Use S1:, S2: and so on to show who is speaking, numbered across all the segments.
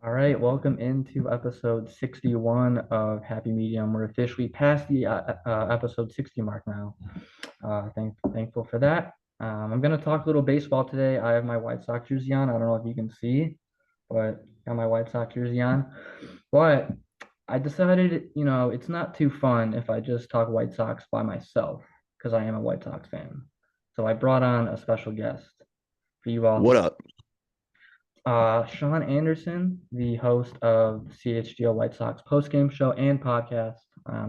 S1: All right, welcome into episode 61 of Happy Medium. We're officially past the episode 60 mark now. Thankful for that. I'm going to talk a little baseball today. I have my White Sox jersey on. I don't know if you can see, but got my White Sox jersey on. But I decided, it's not too fun if I just talk White Sox by myself because I am a White Sox fan. So I brought on a special guest for you all to.
S2: What up?
S1: Sean Anderson, the host of CHGO White Sox postgame show and podcast,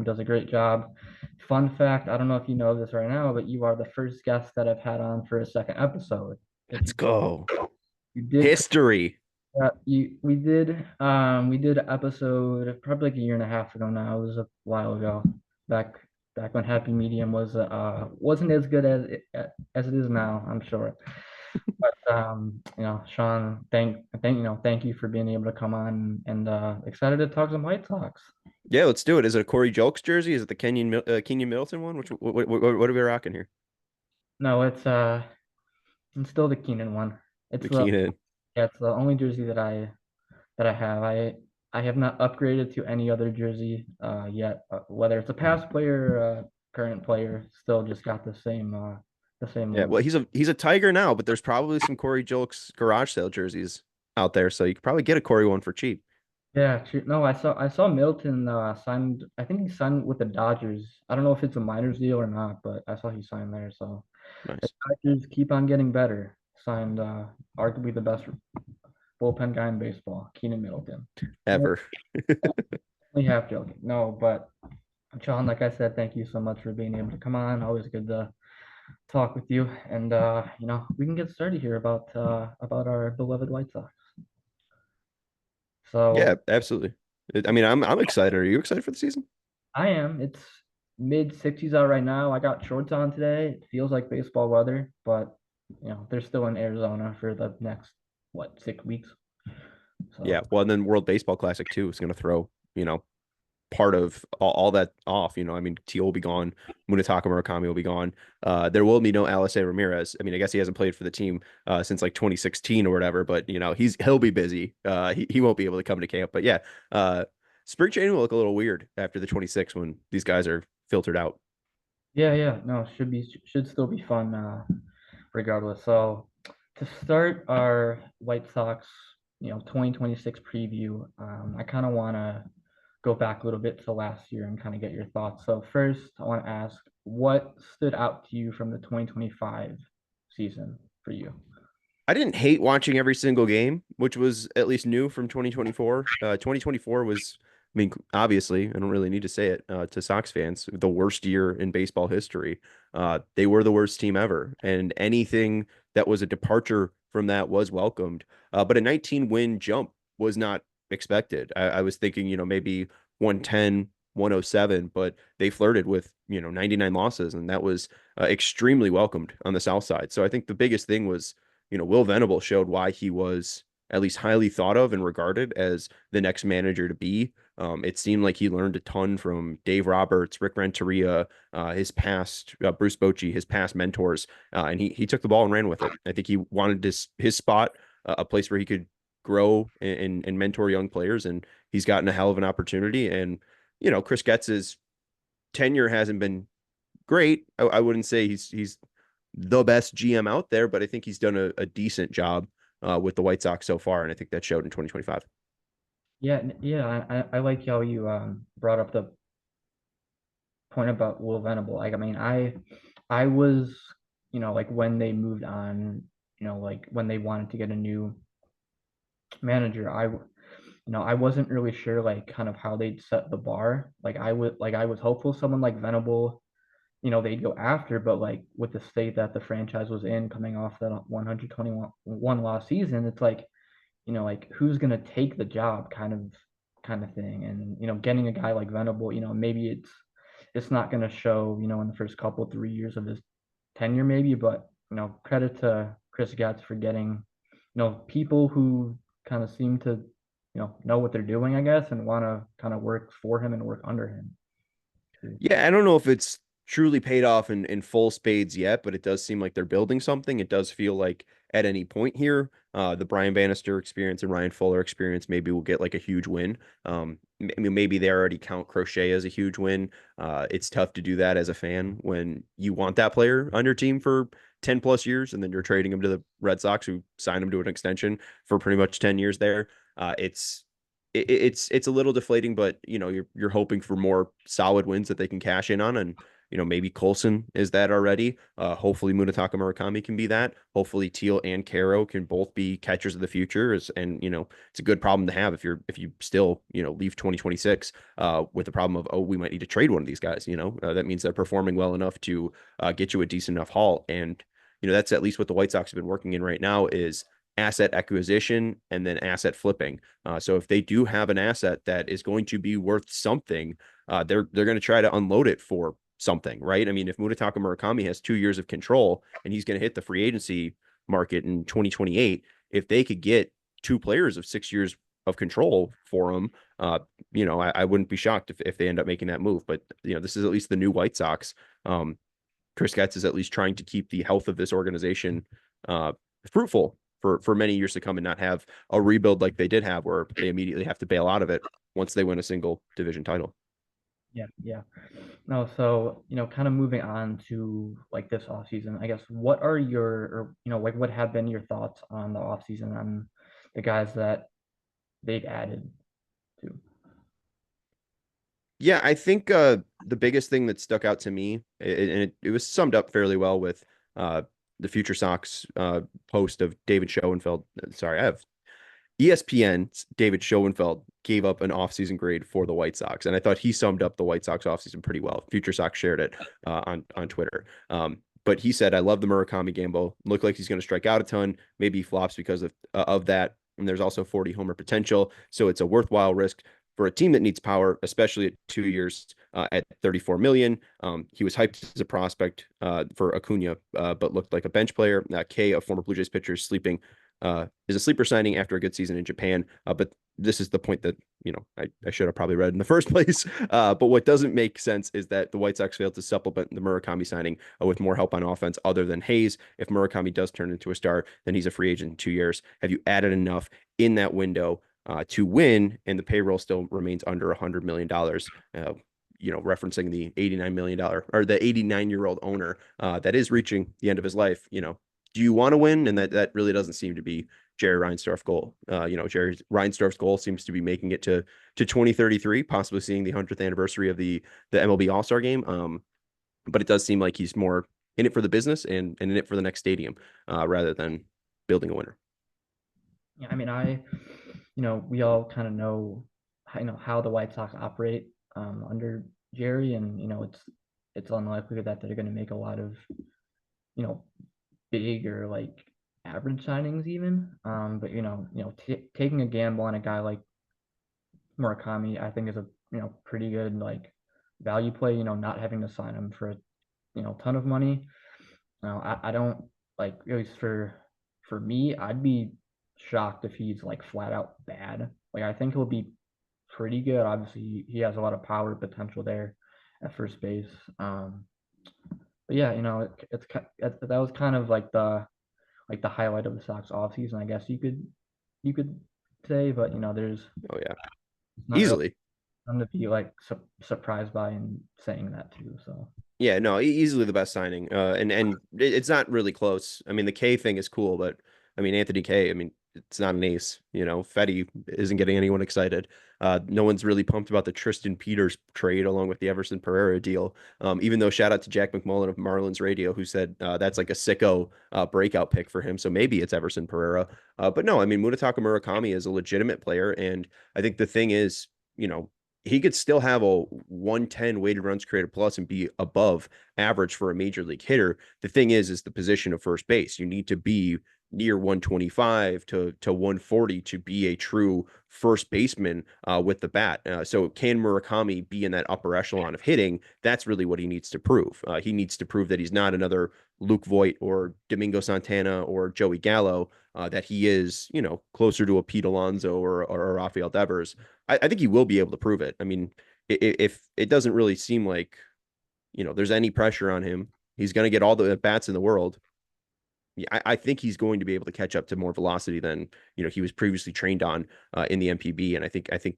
S1: does a great job. Fun fact, I don't know if you know this right now, but you are the first guest that I've had on for a second episode. If
S2: Let's go.
S1: you did,
S2: History.
S1: we did an episode probably like a year and a half ago now. It was a while ago, back back when Happy Medium wasn't as good as it is now, I'm sure. But Sean, thank you for being able to come on and excited to talk some White Sox.
S2: Yeah, let's do it. Is it a Corey Julks jersey? Is it the Kenyon Middleton one? What are we rocking here?
S1: No, it's still the Keenan one. It's
S2: The
S1: the
S2: Keenan.
S1: yeah, it's the only jersey that I have. I have not upgraded to any other jersey yet. Whether it's a past player, current player, still just got the same
S2: Yeah, well,
S1: logo.
S2: he's a Tiger now, but there's probably some Corey Julks garage sale jerseys out there, so you could probably get a Corey one for cheap.
S1: Yeah, true. No, I saw Milton signed. I think he signed with the Dodgers. I don't know if it's a minors deal or not, but I saw he signed there. So the
S2: Nice.
S1: Dodgers keep on getting better. Signed arguably the best bullpen guy in baseball, Keenan Middleton.
S2: Ever.
S1: Only half joking. No, but John, like I said, thank you so much for being able to come on. Always good to talk with you, and we can get started here about our beloved White Sox.
S2: Yeah,
S1: So
S2: absolutely. I mean, I'm excited. Are you excited for the season?
S1: I am. It's mid 60s out right now. I got shorts on today. It feels like baseball weather, but they're still in Arizona for the next 6 weeks.
S2: Yeah.
S1: So
S2: Well, and then World Baseball Classic too is going to throw, part of all that off. I mean, Teal will be gone. Munetaka Murakami will be gone. There will be no Alice Ramirez. I mean, I guess he hasn't played for the team since like 2016 or whatever, but he'll be busy. He won't be able to come to camp. But yeah, spring training will look a little weird after the 26 when these guys are filtered out.
S1: yeah, yeah, no, should still be fun regardless. So to start our White Sox, 2026 preview, I kind of want to go back a little bit to last year and kind of get your thoughts. So first, I want to ask, what stood out to you from the 2025 season for you?
S2: I didn't hate watching every single game, which was at least new from 2024. 2024 was, I mean, obviously, I don't really need to say it to Sox fans, the worst year in baseball history. They were the worst team ever, and anything that was a departure from that was welcomed. But a 19 win jump was not expected. I was thinking, maybe 110, 107, but they flirted with, 99 losses, and that was extremely welcomed on the South side. So I think the biggest thing was Will Venable showed why he was at least highly thought of and regarded as the next manager to be. It seemed like he learned a ton from Dave Roberts, Rick Renteria, his past Bruce Bochy, his past mentors, and he took the ball and ran with it. I think he wanted his spot, a place where he could grow and mentor young players, and he's gotten a hell of an opportunity. And Chris Getz's tenure hasn't been great. I wouldn't say he's the best GM out there, but I think he's done a decent job with the White Sox so far, and I think that showed in 2025.
S1: Yeah, yeah, I like how you brought up the point about Will Venable. Like, I mean, I was, like when they moved on, like when they wanted to get a new manager, I wasn't really sure like kind of how they'd set the bar. I was hopeful someone like Venable, they'd go after, but like with the state that the franchise was in coming off that 121 loss season, it's like who's gonna take the job kind of thing. And getting a guy like Venable, maybe it's not gonna show, in the first couple 3 years of his tenure maybe, but credit to Chris Getz for getting, people who kind of seem to, know what they're doing, I guess, and want to kind of work for him and work under him too.
S2: Yeah, I don't know if it's truly paid off in full spades yet, but it does seem like they're building something. It does feel like at any point here. The Brian Bannister experience and Ryan Fuller experience maybe will get like a huge win. I mean, maybe they already count Crochet as a huge win. It's tough to do that as a fan when you want that player on your team for 10 plus years and then you're trading him to the Red Sox who signed him to an extension for pretty much 10 years there. It's a little deflating, but you're hoping for more solid wins that they can cash in on, and maybe Colson is that already. Hopefully Munetaka Murakami can be that. Hopefully Teal and Caro can both be catchers of the future. And it's a good problem to have if you still leave 2026 with the problem of, oh, we might need to trade one of these guys. That means they're performing well enough to get you a decent enough haul, and that's at least what the White Sox have been working in right now is asset acquisition and then asset flipping. So if they do have an asset that is going to be worth something, they're going to try to unload it for something, right? I mean, if Munetaka Murakami has 2 years of control and he's going to hit the free agency market in 2028, if they could get two players of 6 years of control for him, I wouldn't be shocked if they end up making that move. But this is at least the new White Sox. Chris Getz is at least trying to keep the health of this organization fruitful for many years to come and not have a rebuild like they did have where they immediately have to bail out of it once they win a single division title.
S1: Yeah, yeah. No, so, kind of moving on to like this offseason, I guess what are your or like what have been your thoughts on the offseason on the guys that they've added to?
S2: Yeah, I think the biggest thing that stuck out to me, and it was summed up fairly well with uh, the Future Sox post of David Schoenfeld. Sorry, I have ESPN's David Schoenfeld gave up an offseason grade for the White Sox, and I thought he summed up the White Sox offseason pretty well. Future Sox shared it on Twitter. But he said, "I love the Murakami gamble. Look like he's going to strike out a ton. Maybe he flops because of that. And there's also 40 homer potential, so it's a worthwhile risk for a team that needs power, especially at 2 years at 34 million. He was hyped as a prospect for Acuna, but looked like a bench player. K, a former Blue Jays pitcher, is a sleeper signing after a good season in Japan. But this is the point that I should have probably read in the first place. But what doesn't make sense is that the White Sox failed to supplement the Murakami signing with more help on offense other than Hayes. If Murakami does turn into a star, then he's a free agent in 2 years. Have you added enough in that window to win, and the payroll still remains under $100 million. Referencing the $89 million or the 89-year-old owner that is reaching the end of his life. Do you want to win? And that really doesn't seem to be Jerry Reinsdorf's goal. Jerry Reinsdorf's goal seems to be making it to 2033, possibly seeing the 100th anniversary of the MLB All-Star game. But it does seem like he's more in it for the business and in it for the next stadium rather than building a winner.
S1: Yeah, I mean, we all kind of know, how the White Sox operate under Jerry, and it's unlikely that they're going to make a lot of you know big or like average signings even. But taking a gamble on a guy like Murakami, I think is a pretty good like value play. Not having to sign him for a ton of money. I don't like at least for me, I'd be shocked if he's like flat out bad. Like I think he'll be pretty good. Obviously, he has a lot of power potential there at first base. But yeah, that was kind of like the highlight of the Sox offseason, I guess you could say. But there's
S2: Oh yeah,
S1: it's not really
S2: easily.
S1: something to be like surprised by and saying that too. So
S2: Yeah, no, easily the best signing. And it's not really close. I mean, the K thing is cool, but I mean, Anthony K, I mean, it's not an ace. Fetty isn't getting anyone excited. No one's really pumped about the Tristan Peters trade along with the Everson Pereira deal. Even though shout out to Jack McMullen of Marlins Radio, who said that's like a sicko breakout pick for him. So maybe it's Everson Pereira. But no, I mean, Munetaka Murakami is a legitimate player. And I think the thing is, you know, he could still have a 110 weighted runs created plus and be above average for a major league hitter. The thing is the position of first base. You need to be near 125 to 140 to be a true first baseman with the bat. So can Murakami be in that upper echelon of hitting? That's really what he needs to prove. He needs to prove that he's not another Luke Voigt or Domingo Santana or Joey Gallo, that he is, closer to a Pete Alonso or Rafael Devers. I think he will be able to prove it. I mean, if it doesn't really seem like, there's any pressure on him, he's going to get all the bats in the world. yeah, I think he's going to be able to catch up to more velocity than he was previously trained on in the MPB. And I think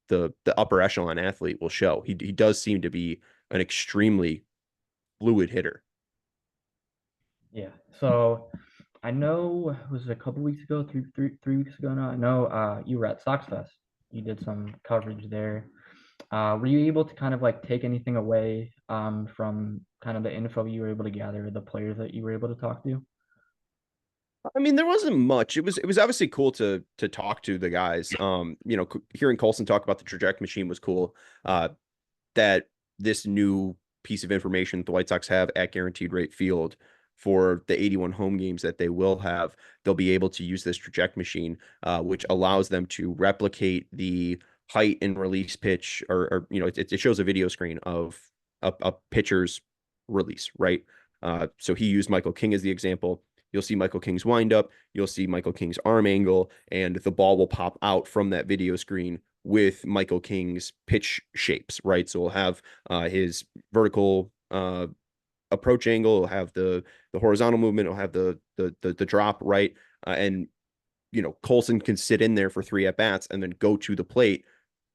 S2: the upper echelon athlete will show. He does seem to be an extremely fluid hitter.
S1: Yeah. So I know it was a couple weeks ago, 3 weeks ago now. I know you were at Sox Fest. You did some coverage there. Were you able to kind of like take anything away from kind of the info you were able to gather, the players that you were able to talk to?
S2: I mean, there wasn't much. It was obviously cool to talk to the guys. Hearing Colson talk about the trajectory machine was cool. That this new piece of information the White Sox have at Guaranteed Rate Field for the 81 home games that they will have, they'll be able to use this traject machine, which allows them to replicate the height and release pitch, or it shows a video screen of a pitcher's release, right? So he used Michael King as the example. You'll see Michael King's windup, you'll see Michael King's arm angle, and the ball will pop out from that video screen with Michael King's pitch shapes, right? So we'll have his vertical approach angle, we'll have the horizontal movement, we'll have the drop, right? And Colson can sit in there for 3 at bats and then go to the plate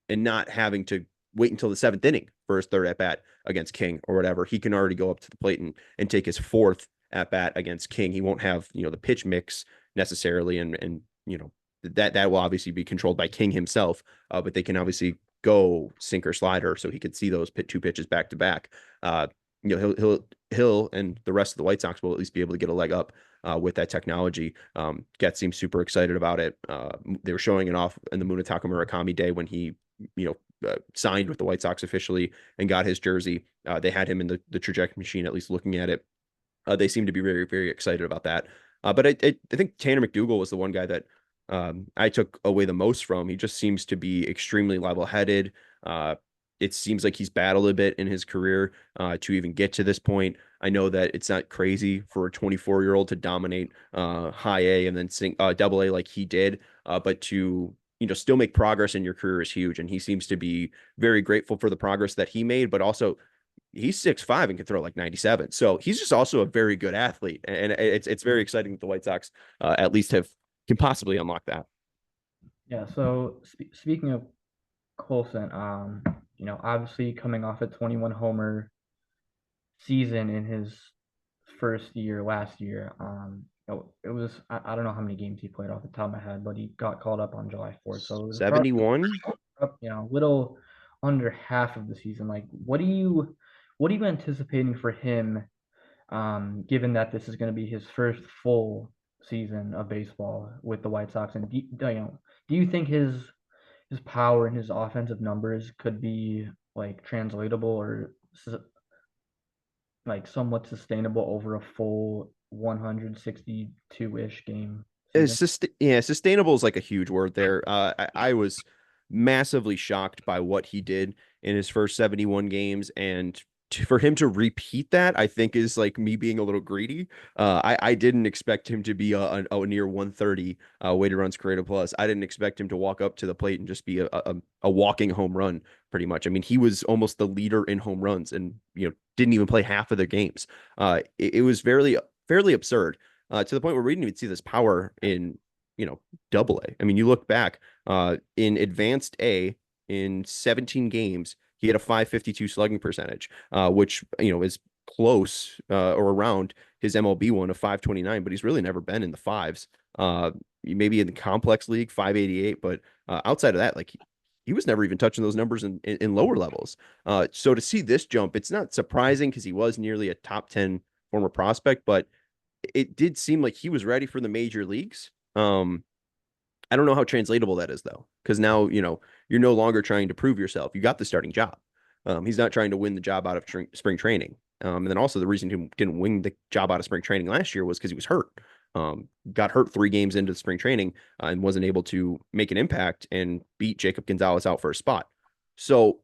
S2: and not having to wait until the 7th inning for his 3rd at bat against King or whatever. He can already go up to the plate and take his 4th at bat against King. He won't have the pitch mix necessarily, and that will obviously be controlled by King himself. But they can obviously go sinker slider, so he could see those 2 pitches back to back. He'll and the rest of the White Sox will at least be able to get a leg up with that technology. Getz seems super excited about it. They were showing it off in the Munetaka Murakami day when he signed with the White Sox officially and got his jersey. They had him in the trajectory machine, at least looking at it. They seem to be very, very excited about that. But I think Tanner McDougal was the one guy that I took away the most from. He just seems to be extremely level-headed. It seems like he's battled a bit in his career to even get to this point. I know that it's not crazy for a 24-year-old to dominate high A and then sing double A like he did, but to still make progress in your career is huge. And he seems to be very grateful for the progress that he made, but also he's 6'5" and can throw like 97. So he's just also a very good athlete. And it's very exciting that the White Sox at least can possibly unlock that.
S1: Yeah. So speaking of Colson, obviously coming off a 21 homer season in his first year last year. It was I don't know how many games he played off the top of my head, but he got called up on July 4th, so it was probably
S2: 71.
S1: little under half of the season. Like, what are you anticipating for him? Given that this is going to be his first full season of baseball with the White Sox, and do you think his power and his offensive numbers could be like translatable or like somewhat sustainable over a full 162-ish game season?
S2: Yeah, sustainable is like a huge word there. I was massively shocked by what he did in his first 71 games, and for him to repeat that, I think is like me being a little greedy. I didn't expect him to be a near 130 weighted runs created plus. I didn't expect him to walk up to the plate and just be a walking home run, pretty much. I mean, he was almost the leader in home runs, and didn't even play half of the games. It was fairly absurd to the point where we didn't even see this power in, double A. I mean, you look back in advanced A in 17 games, he had a 552 slugging percentage, which, is close or around his MLB one of 529, but he's really never been in the fives. Maybe in the complex league, 588, but outside of that, like he was never even touching those numbers in lower levels. So to see this jump, it's not surprising because he was nearly a top 10 former prospect, but it did seem like he was ready for the major leagues. I don't know how translatable that is though, because now you're no longer trying to prove yourself. You got the starting job. He's not trying to win the job out of spring training. And then also the reason he didn't win the job out of spring training last year was because he was hurt. Got hurt 3 games into the spring training and wasn't able to make an impact and beat Jacob Gonzalez out for a spot. So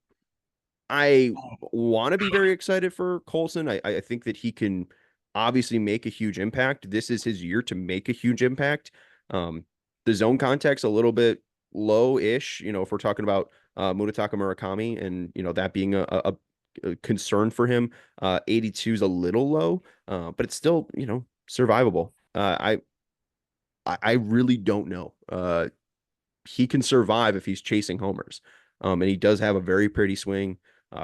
S2: I want to be very excited for Colson. I think that he can obviously make a huge impact. This is his year to make a huge impact. Um, the zone contact's a little bit low-ish, if we're talking about Munetaka Murakami and, that being a concern for him. 82 is a little low, but it's still, survivable. I really don't know. He can survive if he's chasing homers. And he does have a very pretty swing.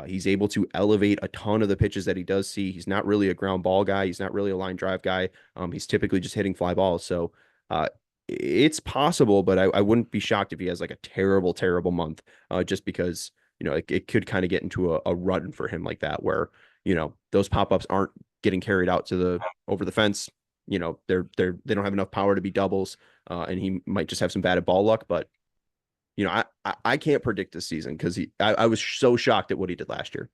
S2: He's able to elevate a ton of the pitches that he does see. He's not really a ground ball guy. He's not really a line drive guy. He's typically just hitting fly balls. So it's possible, but I wouldn't be shocked if he has like a terrible, terrible month, just because, it could kind of get into a run for him like that, where, those pop-ups aren't getting carried out to the over the fence. They don't have enough power to be doubles, and he might just have some bad ball luck. But I can't predict this season because I was so shocked at what he did last year.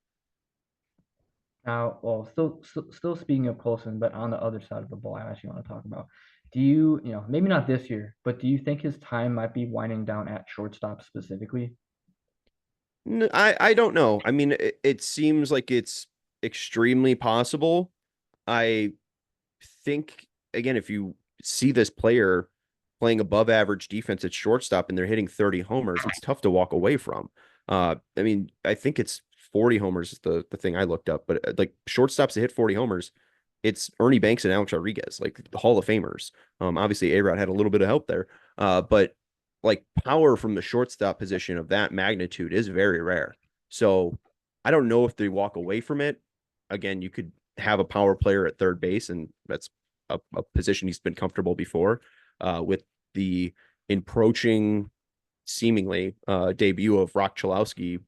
S1: Now, well, still speaking of Colson, but on the other side of the ball, I actually want to talk about. Do you, maybe not this year, but do you think his time might be winding down at shortstop specifically?
S2: I don't know. I mean, it seems like it's extremely possible. I think, again, if you see this player playing above average defense at shortstop and they're hitting 30 homers, it's tough to walk away from. I mean, I think it's 40 homers is the thing I looked up, but like shortstops that hit 40 homers, it's Ernie Banks and Alex Rodriguez, like the Hall of Famers. Obviously A-Rod had a little bit of help there. But like power from the shortstop position of that magnitude is very rare. So I don't know if they walk away from it. Again, you could have a power player at third base, and that's a position he's been comfortable before. With the approaching, seemingly debut of Rock Chalowski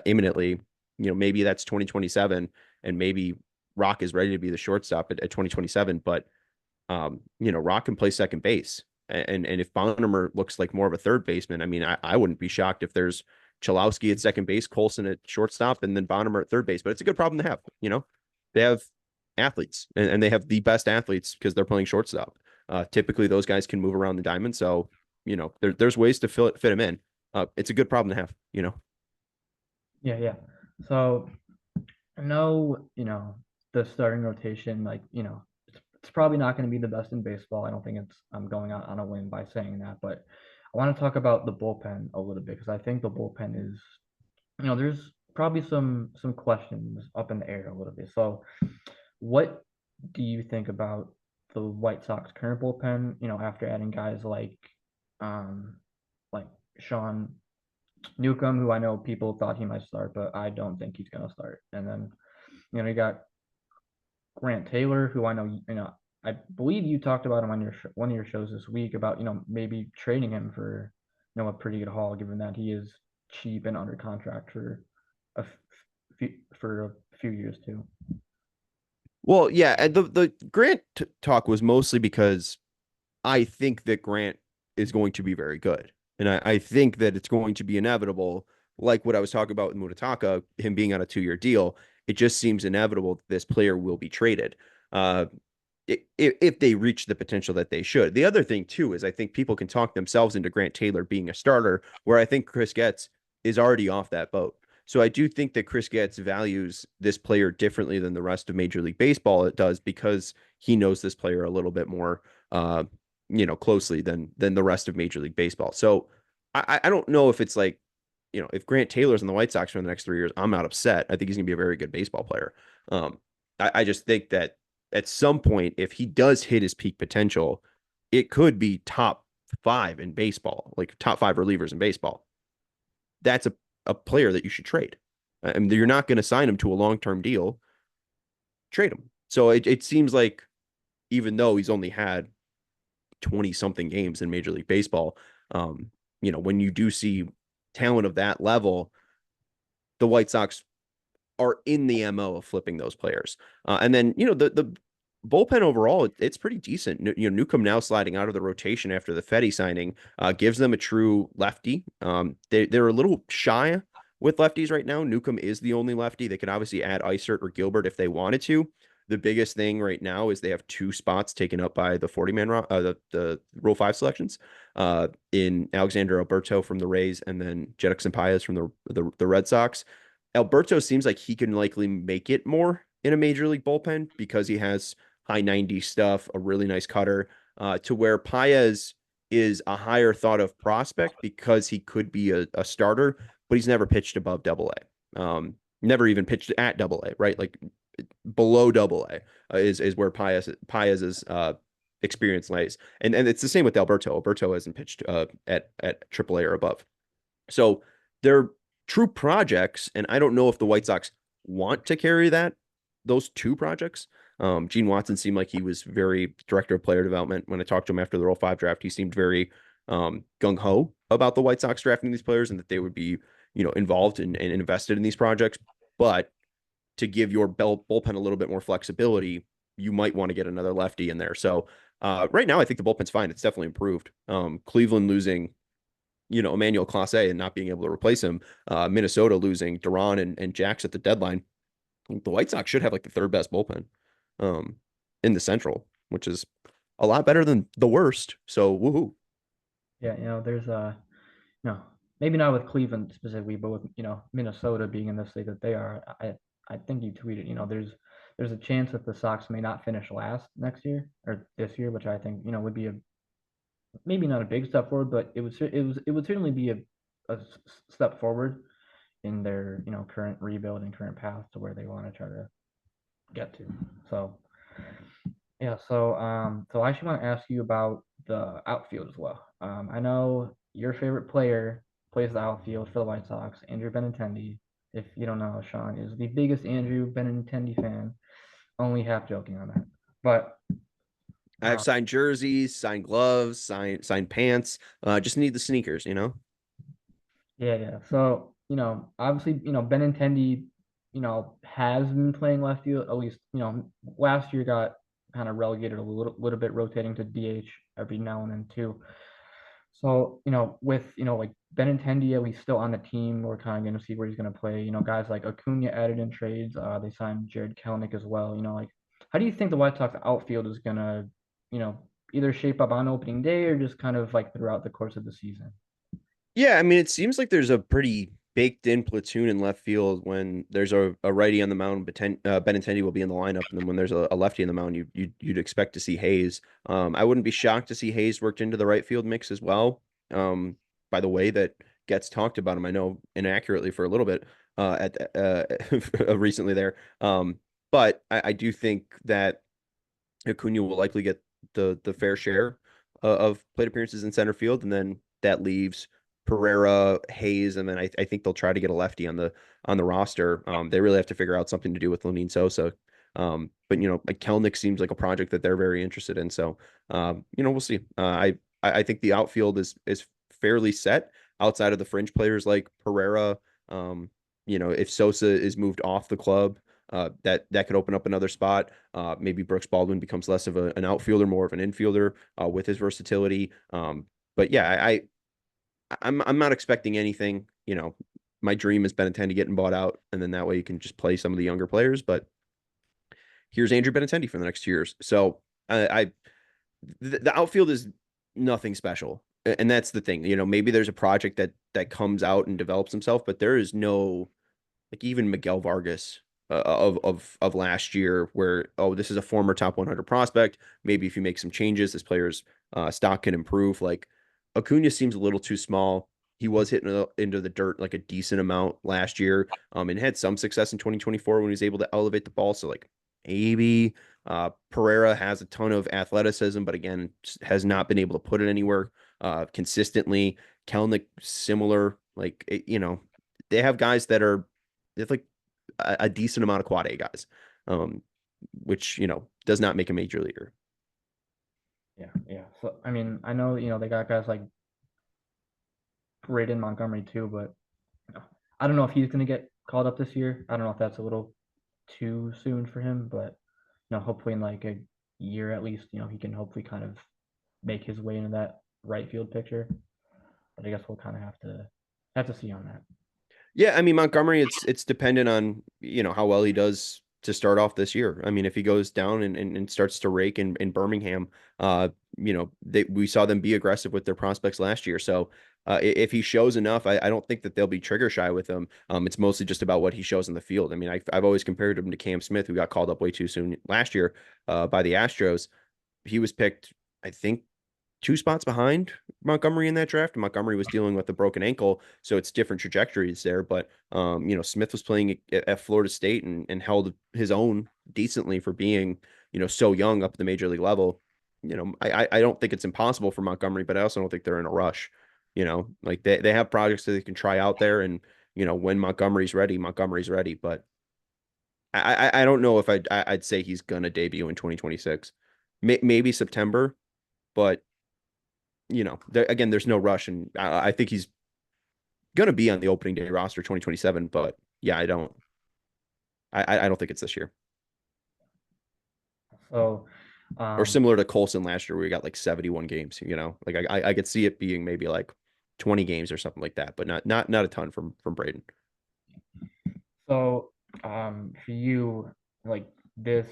S2: imminently, maybe that's 2027, and maybe Rock is ready to be the shortstop at 2027. But Rock can play second base. And if Bonnemer looks like more of a third baseman, I mean, I wouldn't be shocked if there's Chalowski at second base, Colson at shortstop, and then Bonnemer at third base. But it's a good problem to have. They have athletes, and they have the best athletes because they're playing shortstop. Typically, those guys can move around the diamond. So, there's ways to fit them in. It's a good problem to have.
S1: Yeah, yeah. So I know, the starting rotation, like, it's probably not going to be the best in baseball. I don't think I'm going out on a limb by saying that, but I want to talk about the bullpen a little bit because I think the bullpen is, there's probably some questions up in the air a little bit. So, what do you think about the White Sox current bullpen? After adding guys um, like Sean Newcomb, who I know people thought he might start, but I don't think he's going to start. And then, you got Grant Taylor, who I know, I believe you talked about him on your one of your shows this week about, maybe trading him for, a pretty good haul, given that he is cheap and under contract for a few years too.
S2: Well, yeah, and the Grant talk was mostly because I think that Grant is going to be very good. And I think that it's going to be inevitable, like what I was talking about with Mutataka, him being on a 2-year deal. It just seems inevitable that this player will be traded uh, if they reach the potential that they should. The other thing, too, is I think people can talk themselves into Grant Taylor being a starter, where I think Chris Getz is already off that boat. So I do think that Chris Getz values this player differently than the rest of Major League Baseball it does because he knows this player a little bit more uh, closely than the rest of Major League Baseball. So I don't know if it's like, if Grant Taylor's in the White Sox for the next 3 years, I'm not upset. I think he's gonna be a very good baseball player. I just think that at some point, if he does hit his peak potential, it could be top 5 in baseball, like top 5 relievers in baseball. That's a player that you should trade. I mean, you're not going to sign him to a long-term deal. Trade him. So it seems like even though he's only had 20 something games in Major League Baseball, when you do see talent of that level, the White Sox are in the MO of flipping those players. And then, the bullpen overall, it's pretty decent. Newcomb now sliding out of the rotation after the Fetty signing gives them a true lefty. They're a little shy with lefties right now. Newcomb is the only lefty. They could obviously add Isert or Gilbert if they wanted to. The biggest thing right now is they have 2 spots taken up by the 40-man, the Rule 5 selections in Alexander Alberto from the Rays and then Jeddick Sampaio from the Red Sox. Alberto seems like he can likely make it more in a major league bullpen because he has high 90 stuff, a really nice cutter, to where Paez is a higher thought of prospect because he could be a starter, but he's never pitched above double A. Never even pitched at double A, right? Like below double A is where Paez's experience lies. And it's the same with Alberto. Alberto hasn't pitched at triple A or above. So they're true projects, and I don't know if the White Sox want to carry those two projects. Gene Watson seemed like he was very director of player development. When I talked to him after the Roll 5 draft, he seemed very gung ho about the White Sox drafting these players and that they would be, involved and invested in these projects. But to give your bullpen a little bit more flexibility, you might want to get another lefty in there. So right now, I think the bullpen's fine. It's definitely improved. Cleveland losing, Emmanuel Clase and not being able to replace him. Minnesota losing Duran and Jax at the deadline. The White Sox should have like the third best bullpen um, in the Central, which is a lot better than the worst. So woohoo.
S1: Yeah, there's no, maybe not with Cleveland specifically, but with Minnesota being in the state that they are, I think you tweeted, there's a chance that the Sox may not finish last next year or this year, which I think would be a maybe not a big step forward, but it would certainly be a step forward in their current rebuild and current path to where they want to try to get to. So yeah, so I actually want to ask you about the outfield as well. I know your favorite player plays the outfield for the White Sox, Andrew Benintendi. If you don't know, Sean is the biggest Andrew Benintendi fan. Only half joking on that, but
S2: I have signed jerseys, signed gloves, signed pants. Just need the sneakers.
S1: yeah. So, obviously, Benintendi, has been playing left field, at least, last year got kind of relegated a little bit, rotating to DH every now and then too. So, with, like Benintendi at least still on the team, we're kind of going to see where he's going to play. Guys like Acuna added in trades. They signed Jared Kelenic as well. Like, how do you think the White Sox outfield is going to, you know, either shape up on opening day or just kind of like throughout the course of the season?
S2: Yeah, I mean, it seems like there's a pretty baked in platoon in left field when there's a righty on the mound, but Benintendi will be in the lineup, and then when there's a lefty in the mound, you'd expect to see Hayes. I wouldn't be shocked to see Hayes worked into the right field mix as well. By the way that gets talked about him, I know inaccurately for a little bit at recently there. But I do think that Acuna will likely get the fair share of plate appearances in center field, and then that leaves Pereira, Hayes, and then I think they'll try to get a lefty on the roster. They really have to figure out something to do with Lenyn Sosa. But like Kelnick seems like a project that they're very interested in. So we'll see. I think the outfield is fairly set outside of the fringe players like Pereira. If Sosa is moved off the club, that could open up another spot. Maybe Brooks Baldwin becomes less of an outfielder, more of an infielder with his versatility. But yeah, I'm not expecting anything. My dream has been Benintendi getting bought out, and then that way you can just play some of the younger players. But here's Andrew Benintendi for the next 2 years. So the outfield is nothing special, and that's the thing. Maybe there's a project that comes out and develops himself, but there is no like even Miguel Vargas of last year, where this is a former top 100 prospect. Maybe if you make some changes, this player's stock can improve. Like Acuna seems a little too small. He was hitting into the dirt like a decent amount last year, and had some success in 2024 when he was able to elevate the ball. So like maybe Pereira has a ton of athleticism, but again, has not been able to put it anywhere consistently. Kelnick similar, like they have guys that are they have like a decent amount of quad A guys, um, which does not make a major leaguer.
S1: Yeah. So I mean, I know they got guys like Braden Montgomery too, but I don't know if he's going to get called up this year. I don't know if that's a little too soon for him, but hopefully in like a year at least, he can hopefully kind of make his way into that right field picture. But I guess we'll kind of have to see on that.
S2: Yeah, I mean Montgomery, it's dependent on how well he does to start off this year. I mean, if he goes down and starts to rake in Birmingham, we saw them be aggressive with their prospects last year. So if he shows enough, I don't think that they'll be trigger shy with him. It's mostly just about what he shows in the field. I mean, I've always compared him to Cam Smith, who got called up way too soon last year by the Astros. He was picked, I think, two spots behind Montgomery in that draft. Montgomery was dealing with a broken ankle, so it's different trajectories there. But Smith was playing at Florida State and held his own decently for being, so young up at the major league level. I don't think it's impossible for Montgomery, but I also don't think they're in a rush. Like they have projects that they can try out there, and when Montgomery's ready, Montgomery's ready. But I don't know if I'd say he's gonna debut in 2026. Maybe September, but again, there's no rush, and I think he's going to be on the opening day roster 2027. But yeah, I don't think it's this year.
S1: So,
S2: Or
S1: um,
S2: similar to Colson last year, where we got like 71 games. Like I could see it being maybe like 20 games or something like that, but not a ton from Braden.
S1: so for you, like this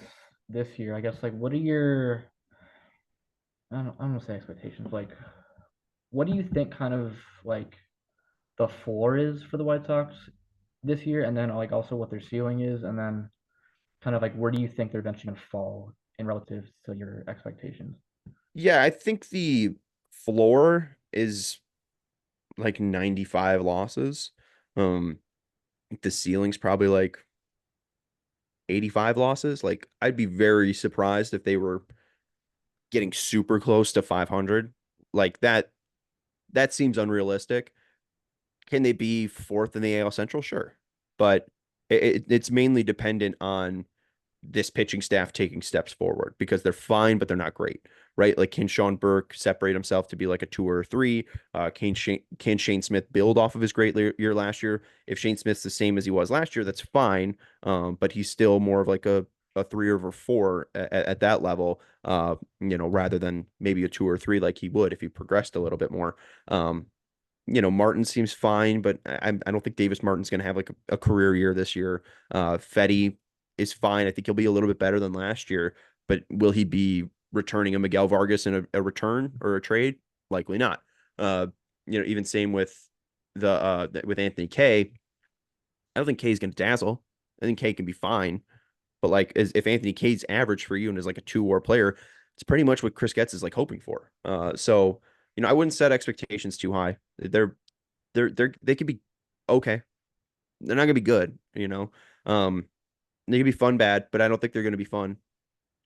S1: this year, I guess like what are your I don't want to say expectations. Like, what do you think kind of like the floor is for the White Sox this year, and then like also what their ceiling is, and then kind of like where do you think they're eventually going to fall in relative to your expectations?
S2: Yeah, I think the floor is like 95 losses. Um, the ceiling's probably like 85 losses. Like I'd be very surprised if they were getting super close to 500. Like that seems unrealistic. Can they be fourth in the AL Central? Sure. But it's mainly dependent on this pitching staff taking steps forward because they're fine, but they're not great, right? Like, can Sean Burke separate himself to be like a 2 or 3? Can Shane Smith build off of his great year last year? If Shane Smith's the same as he was last year, that's fine. But he's still more of like a 3 or 4 at that level, rather than maybe a 2 or 3 like he would if he progressed a little bit more. Martin seems fine, but I don't think Davis Martin's going to have like a career year this year. Fetty is fine. I think he'll be a little bit better than last year, but will he be returning a Miguel Vargas in a return or a trade? Likely not. Uh, even same with with Anthony K. I don't think K is going to dazzle. I think K can be fine, but like if Anthony K's average for you and is like a 2 WAR player, it's pretty much what Chris Getz is like hoping for. So I wouldn't set expectations too high. They could be okay. They're not gonna be good. Um, they could be fun bad, but I don't think they're gonna be fun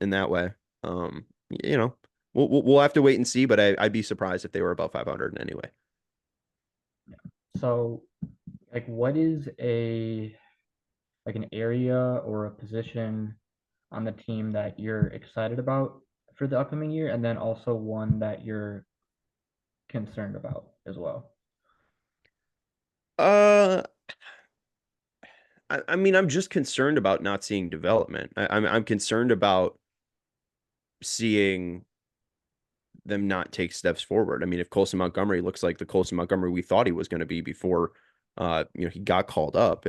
S2: in that way. Um, you know, we'll have to wait and see, but I'd be surprised if they were above 500 in any way.
S1: So, like, what is a like an area or a position on the team that you're excited about for the upcoming year, and then also one that you're concerned about as well?
S2: Uh, I mean, I'm just concerned about not seeing development. I'm concerned about seeing them not take steps forward. I mean, if Colson Montgomery looks like the Colson Montgomery we thought he was going to be before, he got called up.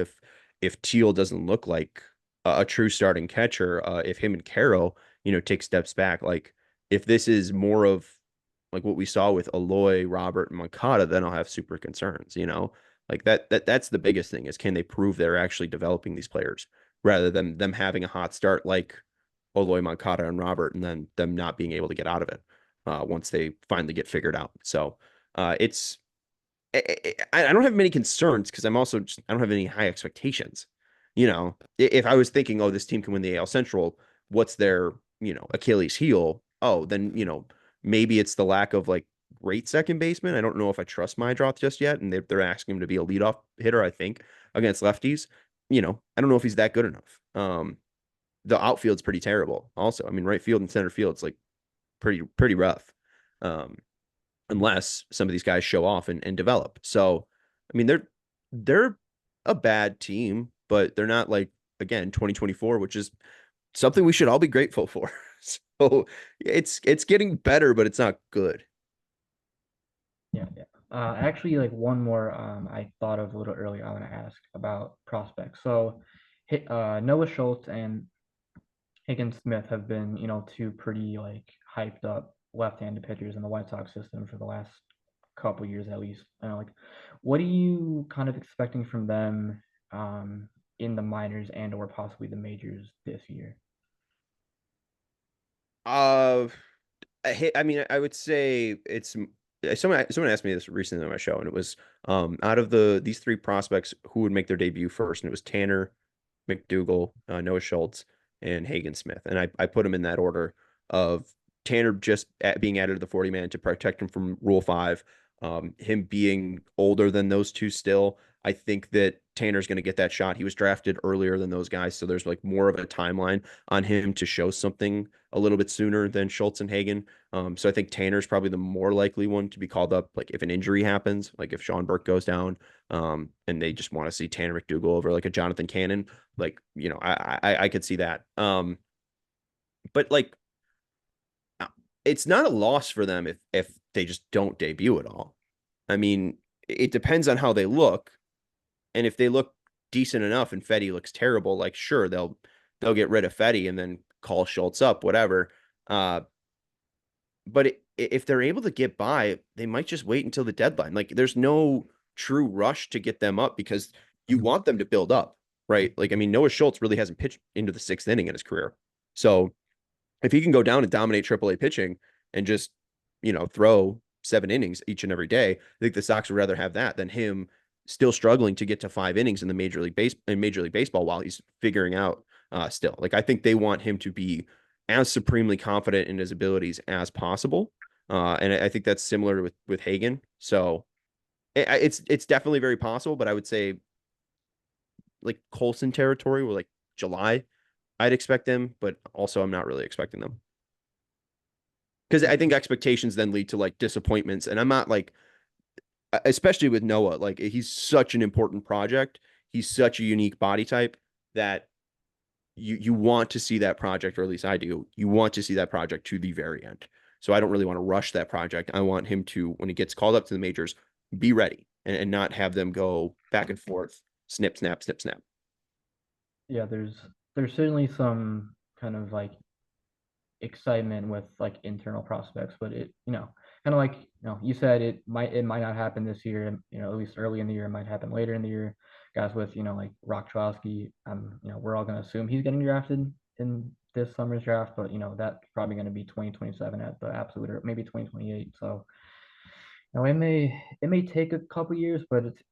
S2: If Teal doesn't look like a true starting catcher, if him and Carroll, take steps back, like if this is more of like what we saw with Aloy, Robert, and Moncada, then I'll have super concerns. Like that's the biggest thing is can they prove they're actually developing these players rather than them having a hot start like Aloy, Moncada, and Robert, and then them not being able to get out of it once they finally get figured out. So it's I don't have many concerns because I don't have any high expectations. If I was thinking, oh, this team can win the AL Central, what's their Achilles heel? Oh, then maybe it's the lack of like great second baseman. I don't know if I trust Mydroth just yet, and they're asking him to be a leadoff hitter. I think against lefties. I don't know if he's that good enough. The outfield's pretty terrible. Also, I mean, right field and center field, it's like pretty rough. Um, unless some of these guys show off and develop. So, I mean, they're a bad team, but they're not like again 2024, which is something we should all be grateful for. So it's getting better, but it's not good.
S1: Yeah, yeah. Actually, like one more I thought of a little earlier. I want to ask about prospects. So, Noah Schultz and Higgins Smith have been, two pretty like hyped up left-handed pitchers in the White Sox system for the last couple years at least. Like, what are you kind of expecting from them in the minors and or possibly the majors this year?
S2: Uh, I mean, I would say it's someone asked me this recently on my show, and it was out of these three prospects, who would make their debut first, and it was Tanner, McDougal, Noah Schultz, and Hagen Smith, and I put them in that order of Tanner just being added to the 40 man to protect him from Rule 5, him being older than those two still. I think that Tanner's going to get that shot. He was drafted earlier than those guys, so there's like more of a timeline on him to show something a little bit sooner than Schultz and Hagen. So I think Tanner's probably the more likely one to be called up, like if an injury happens, like if Sean Burke goes down, and they just want to see Tanner McDougal over like a Jonathan Cannon, like I could see that. But like it's not a loss for them if they just don't debut at all. I mean, it depends on how they look, and if they look decent enough and Fetty looks terrible, like sure they'll get rid of Fetty and then call Schultz up, whatever. Uh, but if they're able to get by, they might just wait until the deadline. Like there's no true rush to get them up because you want them to build up, right? Like I mean, Noah Schultz really hasn't pitched into the sixth inning in his career, so if he can go down and dominate AAA pitching and just throw 7 innings each and every day, I think the Sox would rather have that than him still struggling to get to 5 innings in the Major League Baseball while he's figuring out still. Like I think they want him to be as supremely confident in his abilities as possible, and I think that's similar with Hagen. So it's definitely very possible, but I would say like Colson territory, where like July, I'd expect them, but also I'm not really expecting them because I think expectations then lead to like disappointments, and I'm not like, especially with Noah, like he's such an important project. He's such a unique body type that you want to see that project, or at least I do. You want to see that project to the very end. So I don't really want to rush that project. I want him to, when he gets called up to the majors, be ready and not have them go back and forth, snip, snap, snip, snap.
S1: Yeah, there's certainly some kind of like excitement with like internal prospects, but it kind of like you said it might not happen this year. At least early in the year, it might happen later in the year. Guys with like Rock Chalowski, we're all gonna assume he's getting drafted in this summer's draft, but that's probably going to be 2027 at the absolute, or maybe 2028. So it may take a couple years, but it's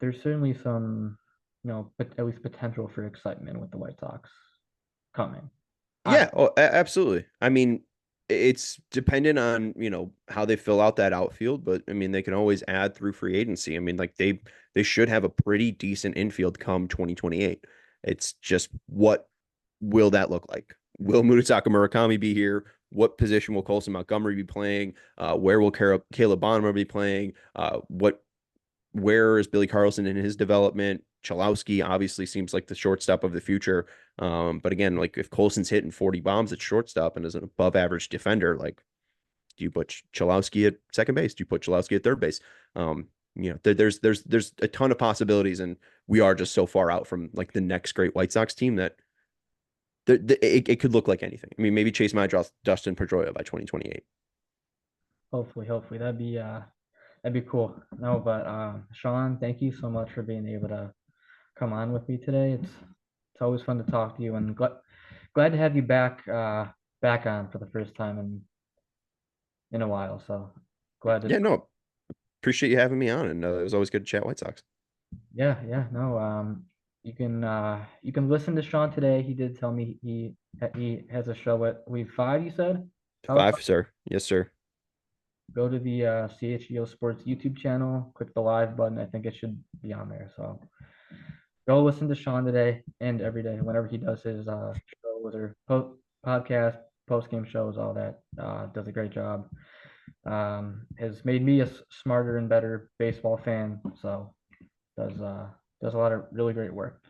S1: there's certainly some but at least potential for excitement with the White Sox coming. I
S2: Yeah, oh, absolutely. I mean, it's dependent on, how they fill out that outfield, but I mean, they can always add through free agency. I mean, like they should have a pretty decent infield come 2028. It's just what will that look like? Will Murasaki Murakami be here? What position will Colson Montgomery be playing? Where will Caleb Bonner be playing? Where is Billy Carlson in his development? Chalowski obviously seems like the shortstop of the future. But again, like if Colson's hitting 40 bombs at shortstop and is an above average defender, like do you put Chalowski at second base? Do you put Chalowski at third base? There's a ton of possibilities, and we are just so far out from like the next great White Sox team that it could look like anything. I mean, maybe Chase Madross, Dustin Pedroia by 2028.
S1: hopefully that'd be cool. No, but Sean, thank you so much for being able to come on with me today. It's always fun to talk to you, and glad to have you back on for the first time in a while. So glad to
S2: Yeah, no, appreciate you having me on, and it was always good to chat White Sox.
S1: yeah, no, you can listen to Sean today. He did tell me he has a show at Week 5, you said? How
S2: Five, sir. Yes, sir.
S1: Go to the CHGO Sports YouTube channel, click the live button. I think it should be on there. So go listen to Sean today and every day whenever he does his shows or podcast, post game shows, all that. Does a great job. Has made me a smarter and better baseball fan. So does a lot of really great work.